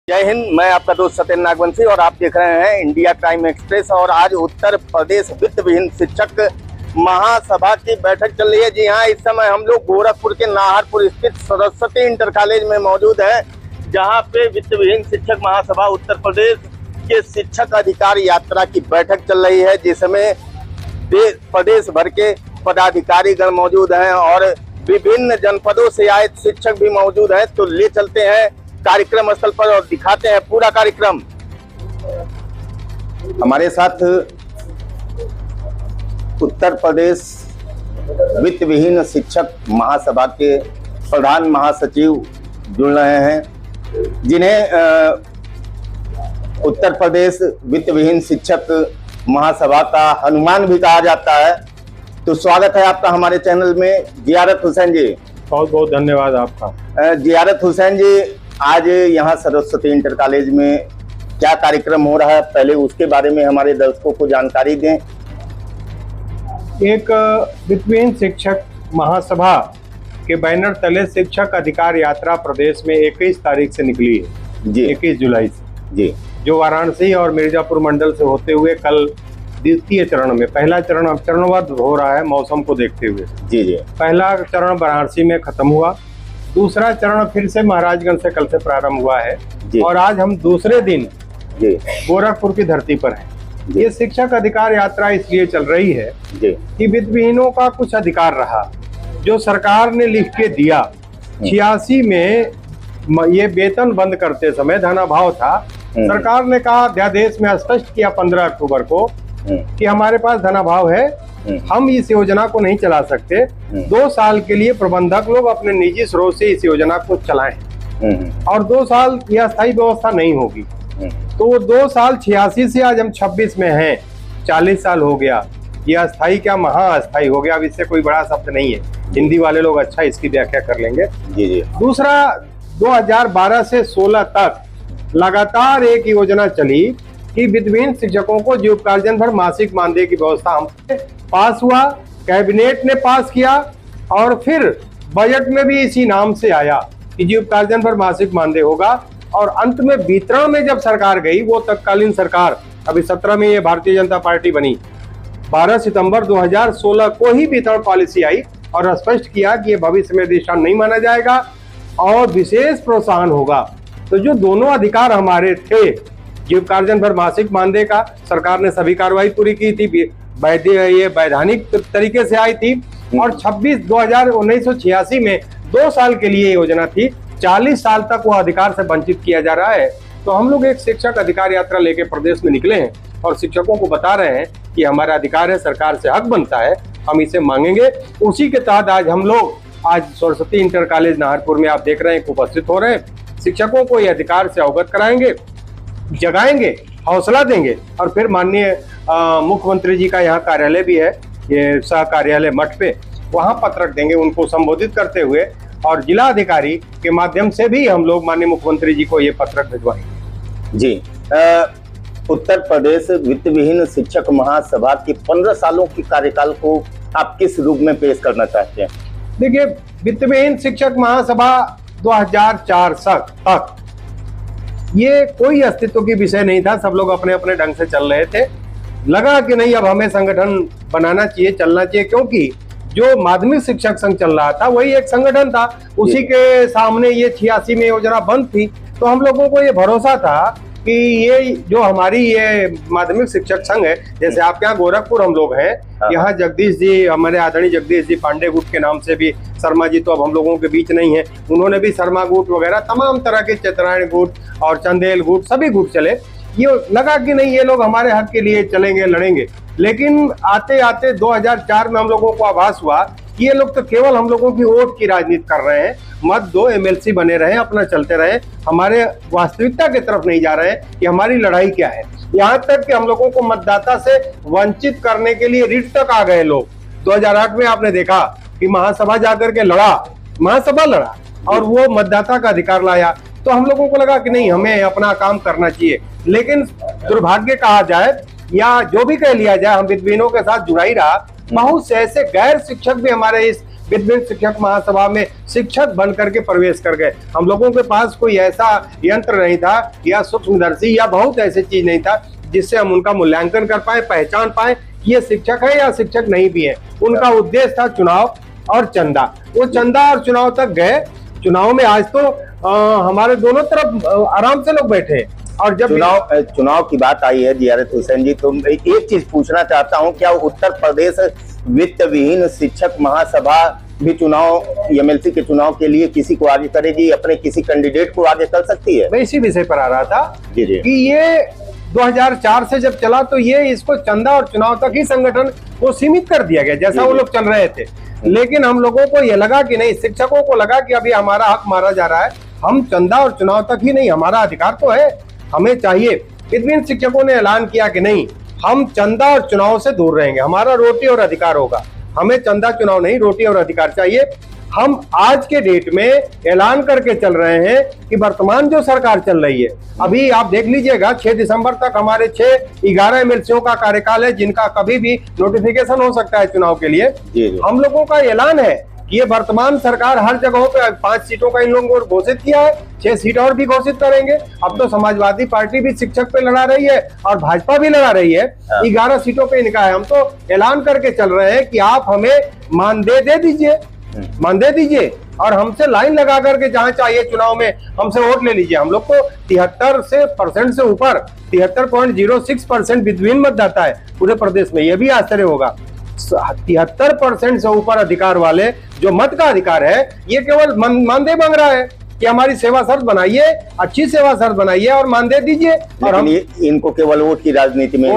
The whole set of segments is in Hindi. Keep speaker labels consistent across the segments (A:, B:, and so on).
A: जय हिंद। मैं आपका दोस्त सत्येंद्र नागवंशी और आप देख रहे हैं इंडिया क्राइम एक्सप्रेस। और आज उत्तर प्रदेश वित्त विहीन शिक्षक महासभा की बैठक चल रही है। जी हाँ, इस समय हम लोग गोरखपुर के नाहरपुर स्थित सरस्वती इंटर कॉलेज में मौजूद है, जहां पे वित्त विहीन शिक्षक महासभा उत्तर प्रदेश के शिक्षक अधिकार यात्रा की बैठक चल रही है, जिसमें प्रदेश भर के पदाधिकारी गण मौजूद हैं और विभिन्न जनपदों से आए शिक्षक भी मौजूद हैं। तो ले चलते हैं कार्यक्रम स्थल पर और दिखाते हैं पूरा कार्यक्रम। हमारे साथ उत्तर प्रदेश वित्त विहीन शिक्षक महासभा के प्रधान महासचिव जुड़ रहे हैं, जिन्हें उत्तर प्रदेश वित्त विहीन शिक्षक महासभा का हनुमान भी कहा जाता है। तो स्वागत है आपका हमारे चैनल में, जियारत हुसैन जी।
B: बहुत बहुत धन्यवाद आपका।
A: जियारत हुसैन जी, आज यहाँ सरस्वती इंटर कॉलेज में क्या कार्यक्रम हो रहा है, पहले उसके बारे में हमारे दर्शकों को जानकारी दें।
B: एक वित्त विहीन शिक्षक महासभा के बैनर तले शिक्षक अधिकार यात्रा प्रदेश में 21 तारीख से निकली है जी, 21 जुलाई से जी, जो वाराणसी और मिर्जापुर मंडल से होते हुए कल द्वितीय चरण में, पहला चरण अब चरणबद्ध हो रहा है मौसम को देखते हुए। जी जी, पहला चरण वाराणसी में खत्म हुआ, दूसरा चरण फिर से महाराजगंज से कल से प्रारंभ हुआ है और आज हम दूसरे दिन गोरखपुर की धरती पर हैं। ये शिक्षक अधिकार यात्रा इसलिए चल रही है कि वित्त विहीनों का कुछ अधिकार रहा जो सरकार ने लिख के दिया। 86 में ये वेतन बंद करते समय धनाभाव था, सरकार ने कहा, अध्यादेश में स्पष्ट किया 15 अक्टूबर को कि हमारे पास धनाभाव है, हम इस योजना को नहीं चला सकते, 2 साल के लिए प्रबंधक लोग अपने निजी स्रोत से इस योजना को चलाएं और 2 साल यह अस्थायी व्यवस्था नहीं होगी। तो 2 साल 86 से आज हम 26 में हैं, 40 साल हो गया। यह अस्थायी क्या महा अस्थायी हो गया, अब इससे कोई बड़ा शब्द नहीं है, हिंदी वाले लोग अच्छा इसकी व्याख्या कर लेंगे। जी। दूसरा, 2012 से 16 तक लगातार एक योजना चली कि वित्त विहीन शिक्षकों को जीविकार्जन भर मासिक मानदेय की व्यवस्था हम पास हुआ, कैबिनेट ने पास किया और फिर बजट में भी इसी नाम से आया कि जीविकार्जन भर मासिक मानदेय होगा। और अंत में वितरण में जब सरकार गई, वो तत्कालीन सरकार, अभी 17 में ये भारतीय जनता पार्टी बनी, 12 सितंबर 2016 को ही वितरण पॉलिसी आई और स्पष्ट किया कि ये भविष्य में दृष्टांत नहीं माना जाएगा और विशेष प्रोत्साहन होगा। तो जो दोनों अधिकार हमारे थे, जीविकार्जन भर मासिक मानदेय का सरकार ने सभी कार्रवाई पूरी की थी, ये वैधानिक तरीके से आई थी। और 1986 में 2 साल के लिए योजना थी, 40 साल तक वो अधिकार से वंचित किया जा रहा है। तो हम लोग एक शिक्षक अधिकार यात्रा लेके प्रदेश में निकले हैं और शिक्षकों को बता रहे हैं कि हमारा अधिकार है, सरकार से हक बनता है, हम इसे मांगेंगे। उसी के तहत आज हम लोग सरस्वती इंटर कॉलेज नाहरपुर में आप देख रहे हैं उपस्थित हो रहे हैं। शिक्षकों को ये अधिकार से अवगत कराएंगे, जगाएंगे, हौसला देंगे और फिर माननीय मुख्यमंत्री जी का यहाँ कार्यालय भी है, ये सह कार्यालय मठ पे, वहाँ पत्रक देंगे उनको संबोधित करते हुए और जिला अधिकारी के माध्यम से भी हम लोग माननीय मुख्यमंत्री जी को ये पत्रक भिजवाएंगे। जी,
A: उत्तर प्रदेश वित्त विहीन शिक्षक महासभा की 15 सालों की कार्यकाल को आप किस रूप में पेश करना चाहते हैं?
B: देखिए, वित्त विहीन शिक्षक महासभा 2004 तक ये कोई अस्तित्व की विषय नहीं था, सब लोग अपने अपने ढंग से चल रहे थे। लगा कि नहीं, अब हमें संगठन बनाना चाहिए, चलना चाहिए, क्योंकि जो माध्यमिक शिक्षक संघ चल रहा था वही एक संगठन था, उसी के सामने ये 86 में योजना बंद थी। तो हम लोगों को ये भरोसा था कि ये जो हमारी ये माध्यमिक शिक्षक संघ है, जैसे आप यहाँ गोरखपुर हम लोग हैं, यहाँ जगदीश जी, हमारे आदरणीय जगदीश जी पांडे गुट के नाम से भी, शर्मा जी तो अब हम लोगों के बीच नहीं है, उन्होंने भी शर्मा गुट वगैरह तमाम तरह के चित्रायण गुट और चंदेल गुट सभी गुट चले। ये लगा कि नहीं, ये लोग हमारे हक के लिए चलेंगे, लड़ेंगे। लेकिन आते आते 2004 में हम लोगों को आभास हुआ कि ये लोग तो केवल हम लोगों की वोट की राजनीति कर रहे हैं, मत दो, MLC बने रहे, अपना चलते रहे, हमारे वास्तविकता की तरफ नहीं जा रहे हैं कि हमारी लड़ाई क्या है। यहाँ तक कि हम लोगों को मतदाता से वंचित करने के लिए रिट तक आ गए लोग। 2008 में आपने देखा कि महासभा जाकर के महासभा लड़ा और वो मतदाता का अधिकार लाया। तो हम लोगों को लगा कि नहीं, हमें अपना काम करना चाहिए। लेकिन दुर्भाग्य कहा जाए या जो भी कह लिया जाए, हम विद्वानों के साथ जुड़ा ही रहा। बहुत से ऐसे गैर शिक्षक भी हमारे इस वित्त विहीन शिक्षक महासभा में शिक्षक बन करके प्रवेश कर गए। हम लोगों के पास कोई ऐसा यंत्र नहीं था या सूक्ष्मदर्शी या बहुत ऐसी चीज नहीं था जिससे हम उनका मूल्यांकन कर पाए, पहचान पाए कि ये शिक्षक है या शिक्षक नहीं भी है। उनका उद्देश्य था चुनाव और चंदा। वो चंदा और चुनाव तक गए। चुनाव में आज तो हमारे दोनों तरफ आराम से लोग बैठे। और जब
A: चुनाव की बात आई है जियारत हुसैन जी, तो एक चीज पूछना चाहता हूं, क्या उत्तर प्रदेश वित्त विहीन शिक्षक महासभा भी चुनाव एमएलसी के चुनाव के लिए किसी को आगे करेगी, अपने किसी कैंडिडेट को आगे कर सकती है?
B: मैं इसी विषय पर आ रहा था
A: जी जी
B: कि ये 2004 से जब चला तो ये इसको चंदा और चुनाव तक ही संगठन को सीमित कर दिया गया, जैसा वो लोग चल रहे थे। लेकिन हम लोगों को ये लगा कि नहीं, शिक्षकों को लगा कि अभी हमारा हक मारा जा रहा है, हम चंदा और चुनाव तक ही नहीं, हमारा अधिकार तो है, हमें चाहिए। वित्त विहीन शिक्षकों ने ऐलान किया कि नहीं, हम चंदा और चुनाव से दूर रहेंगे, हमारा रोटी और अधिकार होगा, हमें चंदा चुनाव नहीं, रोटी और अधिकार चाहिए। हम आज के डेट में ऐलान करके चल रहे हैं कि वर्तमान जो सरकार चल रही है, अभी आप देख लीजिएगा 6 दिसंबर तक हमारे 11 एमएलसीओ का कार्यकाल है, जिनका कभी भी नोटिफिकेशन हो सकता है चुनाव के लिए। हम लोगों का ऐलान है कि ये वर्तमान सरकार हर जगहों पे 5 सीटों का इन लोगों को घोषित किया है, 6 सीट और भी घोषित करेंगे। अब तो समाजवादी पार्टी भी शिक्षक पे लड़ा रही है और भाजपा भी लड़ा रही है, 11 सीटों पे इनका है। हम तो ऐलान करके चल रहे हैं कि आप हमें मानदेय दे दीजिए, मानदेय दीजिए और हमसे लाइन लगा करके जहां चाहिए चुनाव में हमसे वोट ले लीजिए। हम लोग को 73% से ऊपर 73.06% वित्त विहीन मतदाता है पूरे प्रदेश में। यह भी आश्चर्य होगा, 73% से ऊपर अधिकार वाले जो मत का अधिकार है, ये केवल मानदेय मांग रहा है कि हमारी सेवा शर्त बनाइए, अच्छी सेवा शर्त बनाइए और मानदेय दीजिए। और हम
A: इनको केवल वोट की राजनीति में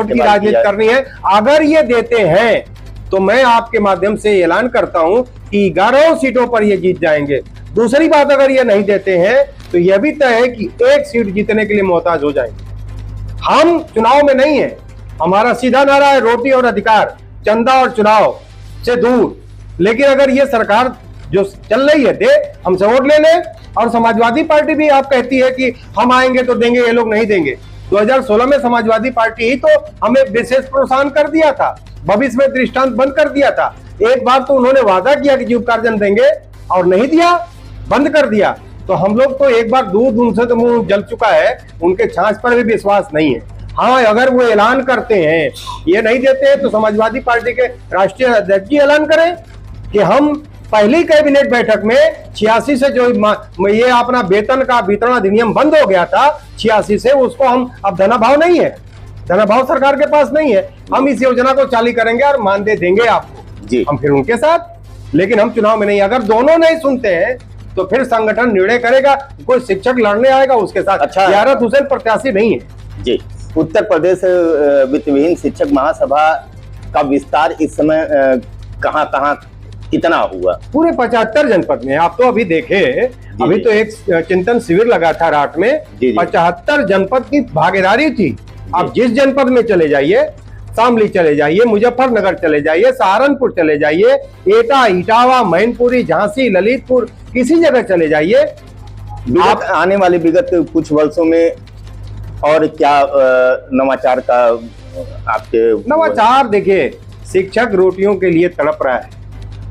B: करनी है। अगर ये देते हैं तो मैं आपके माध्यम से ऐलान करता हूं कि 11 सीटों पर ये जीत जाएंगे। दूसरी बात, अगर ये नहीं देते हैं तो यह भी तय है कि 1 सीट जीतने के लिए मोहताज हो जाएंगे। हम चुनाव में नहीं है, हमारा सीधा नारा है रोटी और अधिकार, चंदा और चुनाव से दूर। लेकिन अगर ये सरकार जो चल रही है दे, हमसे वोट ले ले। और समाजवादी पार्टी भी आप कहती है कि हम आएंगे तो देंगे, ये लोग नहीं देंगे। 2016 में समाजवादी पार्टी ही तो हमें विशेष प्रोत्साहन कर दिया था, भविष्य में दृष्टांत बंद कर दिया था। एक बार तो उन्होंने वादा किया कि जीविकार्जन देंगे और नहीं दिया, बंद कर दिया। तो हम लोग तो एक बार दूध उनसे तो मुंह जल चुका है, उनके छाछ पर भी विश्वास नहीं है। हाँ, अगर वो ऐलान करते हैं, ये नहीं देते हैं, तो समाजवादी पार्टी के राष्ट्रीय अध्यक्ष जी ऐलान करें कि हम पहली कैबिनेट बैठक में 86 से जो ये अपना वेतन का वितरण अधिनियम बंद हो गया था 86 से, उसको हम अब धनाभाव नहीं है, धनाभाव सरकार के पास नहीं है, हम इस योजना को चालू करेंगे और मानदेय देंगे आपको जी। हम फिर उनके साथ, लेकिन हम चुनाव में नहीं। अगर दोनों नहीं सुनते हैं तो फिर संगठन निर्णय करेगा, कोई शिक्षक लड़ने आएगा उसके साथ। अच्छा, जियारत हुसैन प्रत्याशी नहीं है
A: जी। उत्तर प्रदेश वित्त विहीन शिक्षक महासभा का विस्तार इस समय कहां कितना हुआ?
B: पूरे 75 जनपद में। आप तो अभी देखे, अभी तो एक चिंतन शिविर लगा था रात में, 75 जनपद की भागीदारी थी। आप जिस जनपद में चले जाइए, शामली चले जाइए, मुजफ्फरनगर चले जाइए, सहारनपुर चले जाइए, एटा, इटावा, मैनपुरी, झांसी, ललितपुर, किसी जगह चले जाइए।
A: आप आने वाले विगत कुछ वर्षों में और क्या नवाचार का आपके?
B: नवाचार देखिए, शिक्षक रोटियों के लिए तड़प रहा है।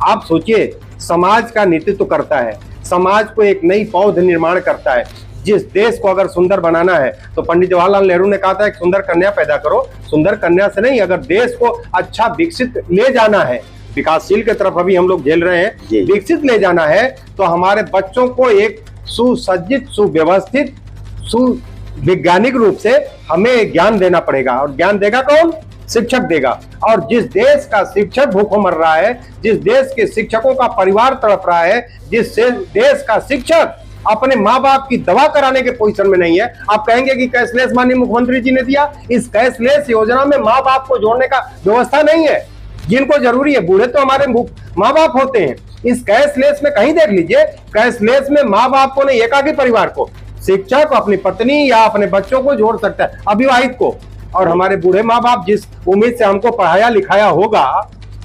B: आप सोचिए, समाज का नेतृत्व करता है, समाज को एक नई पौध निर्माण करता है। जिस देश को अगर सुंदर बनाना है तो पंडित जवाहरलाल नेहरू ने कहा था एक सुंदर कन्या पैदा करो। सुंदर कन्या से नहीं, अगर देश को अच्छा विकसित ले जाना है, विकासशील की तरफ अभी हम लोग झेल रहे हैं, विकसित ले जाना है तो हमारे बच्चों को एक सुसज्जित, सुव्यवस्थित, सुवैज्ञानिक रूप से हमें ज्ञान देना पड़ेगा। और ज्ञान देगा कौन? शिक्षक देगा। और जिस देश का शिक्षक भूखों मर रहा है, जिस देश के शिक्षकों का परिवार तड़प रहा है, जिस देश का शिक्षक अपने माँ बाप की दवा कराने के पोजीशन में नहीं है, आप कहेंगे कि कैशलेस माननीय मुख्यमंत्री जी ने दिया। इस कैशलेस योजना में माँ बाप को जोड़ने का व्यवस्था नहीं है। जिनको जरूरी है, बूढ़े तो हमारे माँ बाप होते हैं। इस कैशलेस में कहीं देख लीजिए, कैशलेस में माँ बाप को नहीं, एकाकी परिवार को, शिक्षक अपनी पत्नी या अपने बच्चों को जोड़ सकता है, अविवाहित को। और हमारे बूढ़े माँ बाप जिस उम्मीद से हमको पढ़ाया लिखाया होगा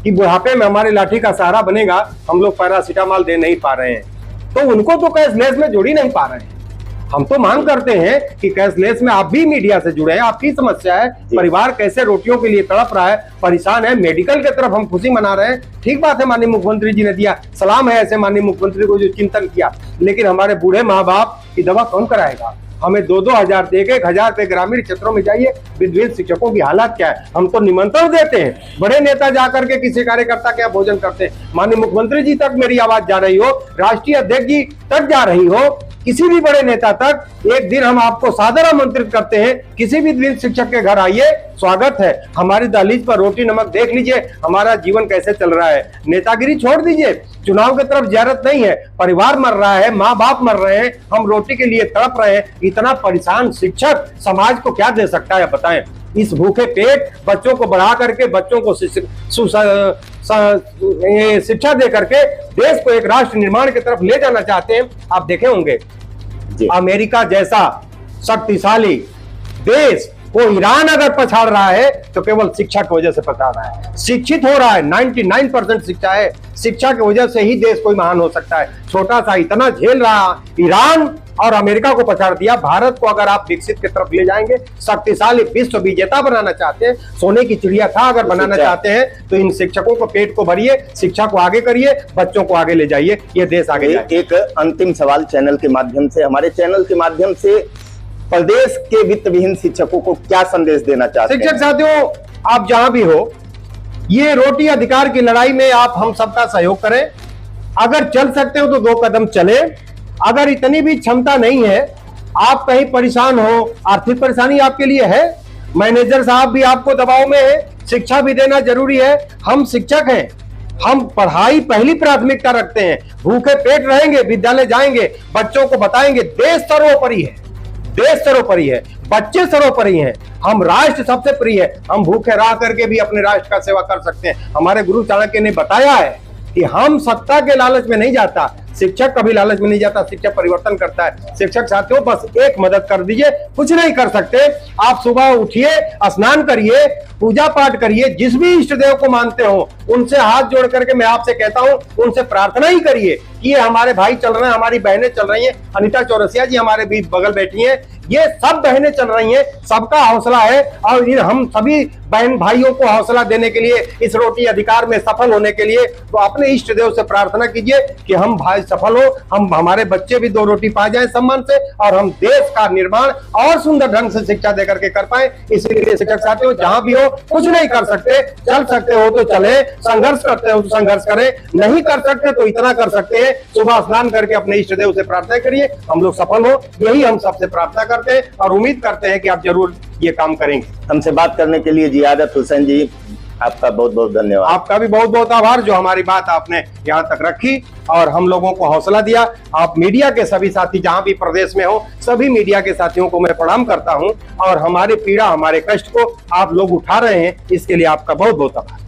B: कि बुढ़ापे में हमारे लाठी का सहारा बनेगा, हम लोग पैरासीटामॉल दे नहीं पा रहे हैं, तो उनको तो कैशलेस में जोड़ ही नहीं पा रहे हैं। हम तो मांग करते हैं कि कैशलेस में आप भी मीडिया से जुड़े हैं, आपकी समस्या है, परिवार कैसे रोटियों के लिए तड़प रहा है, परेशान है, मेडिकल की तरफ हम खुशी मना रहे हैं। ठीक बात है, माननीय मुख्यमंत्री जी ने दिया, सलाम है ऐसे माननीय मुख्यमंत्री को जो चिंतन किया, लेकिन हमारे बूढ़े माँ बाप की दवा कौन कराएगा? हमें 2-2 हजार दे के 1,000 रुपए ग्रामीण क्षेत्रों में जाइए, विधवा शिक्षकों की हालत क्या है? हम तो निमंत्रण देते हैं, बड़े नेता जाकर के किसी कार्यकर्ता क्या भोजन करते हैं? माननीय मुख्यमंत्री जी तक मेरी आवाज जा रही हो, राष्ट्रीय अध्यक्ष जी तक जा रही हो, किसी भी बड़े नेता तक, एक दिन हम आपको सादर आमंत्रित करते हैं, किसी भी द्विज शिक्षक के घर आइए, स्वागत है। हमारी दहलीज पर रोटी नमक देख लीजिए, हमारा जीवन कैसे चल रहा है। नेतागिरी छोड़ दीजिए, चुनाव की तरफ जरूरत नहीं है, परिवार मर रहा है, माँ बाप मर रहे हैं, हम रोटी के लिए तड़प रहे हैं। इतना परेशान शिक्षक समाज को क्या दे सकता है बताएं? इस भूखे पेट बच्चों को बढ़ा करके, बच्चों को शिक्षा दे करके देश को एक राष्ट्र निर्माण की तरफ ले जाना चाहते हैं। आप देखे होंगे अमेरिका जैसा शक्तिशाली देश को ईरान अगर पछाड़ रहा है तो केवल शिक्षा की वजह से पछाड़ रहा है। शिक्षित हो रहा है, 99% शिक्षा है, शिक्षा की वजह से ही देश कोई महान हो सकता है। छोटा सा इतना झेल रहा ईरान और अमेरिका को पछाड़ दिया। भारत को अगर आप विकसित की तरफ ले जाएंगे, शक्तिशाली विश्व विजेता बनाना चाहते हैं, सोने की चिड़िया था अगर बनाना चाहते हैं, तो इन शिक्षकों को पेट को भरिए, शिक्षा को आगे करिए, बच्चों को आगे ले जाइए, ये देश आगे जाए।
A: एक अंतिम सवाल चैनल के माध्यम से, हमारे चैनल के माध्यम से प्रदेश के वित्त विहीन शिक्षकों को क्या संदेश देना चाहते हैं?
B: शिक्षक साथियों, आप जहां भी हो, ये रोटी अधिकार की लड़ाई में आप हम सबका सहयोग करें। अगर चल सकते हो तो 2 कदम चले। अगर इतनी भी क्षमता नहीं है, आप कहीं परेशान हो, आर्थिक परेशानी आपके लिए है, मैनेजर साहब भी आपको दबाव में है, शिक्षा भी देना जरूरी है। हम शिक्षक हैं, हम पढ़ाई पहली प्राथमिकता रखते हैं। भूखे पेट रहेंगे, विद्यालय जाएंगे, बच्चों को बताएंगे देश सर्वोपरि है, देश सर्वोपरि है, बच्चे सर्वोपरि हैं, हम राष्ट्र सबसे प्रिय है। हम भूखे रह करके भी अपने राष्ट्र का सेवा कर सकते हैं। हमारे गुरु चाणक्य ने बताया है कि हम सत्ता के लालच में नहीं जाता, शिक्षक कभी लालच में नहीं जाता, शिक्षक परिवर्तन करता है। शिक्षक साथियों, बस एक मदद कर दीजिए, कुछ नहीं कर सकते। आप सुबह उठिए, स्नान करिए, पूजा पाठ करिए, जिस भी इष्ट देव को मानते हो उनसे हाथ जोड़ करके मैं आपसे कहता हूं, उनसे प्रार्थना ही करिए कि ये हमारे भाई चल रहे हैं, हमारी बहनें चल रही हैं। अनीता चौरसिया जी हमारे बीच बगल बैठी हैं, ये सब बहनें चल रही हैं, सबका हौसला है। और हम सभी बहन भाइयों को हौसला देने के लिए, इस रोटी अधिकार में सफल होने के लिए, तो अपने इष्ट देव से प्रार्थना कीजिए कि हम भाई सफल हो, हम हमारे बच्चे भी 2 रोटी पा जाए सम्मान से, और हम देश का निर्माण और सुंदर ढंग से शिक्षा देकर के कर पाए। इसलिए शिक्षक साथियों, जहां भी हो, कुछ नहीं कर सकते, चल सकते हो तो चले, संघर्ष करते हो तो संघर्ष करें, नहीं कर सकते तो इतना कर सकते हैं, सुबह स्नान करके अपने इष्ट देव से प्रार्थना करिए, हम लोग सफल हो, यही हम सबसे प्रार्थना करते हैं और उम्मीद करते हैं कि आप जरूर ये काम करेंगे।
A: हमसे बात करने के लिए जियादत हुसैन जी, आपका बहुत बहुत धन्यवाद।
B: आपका भी बहुत बहुत आभार, जो हमारी बात आपने यहाँ तक रखी और हम लोगों को हौसला दिया। आप मीडिया के सभी साथी जहां भी प्रदेश में हो, सभी मीडिया के साथियों को मैं प्रणाम करता हूं, और हमारी पीड़ा, हमारे कष्ट को आप लोग उठा रहे हैं, इसके लिए आपका बहुत बहुत आभार।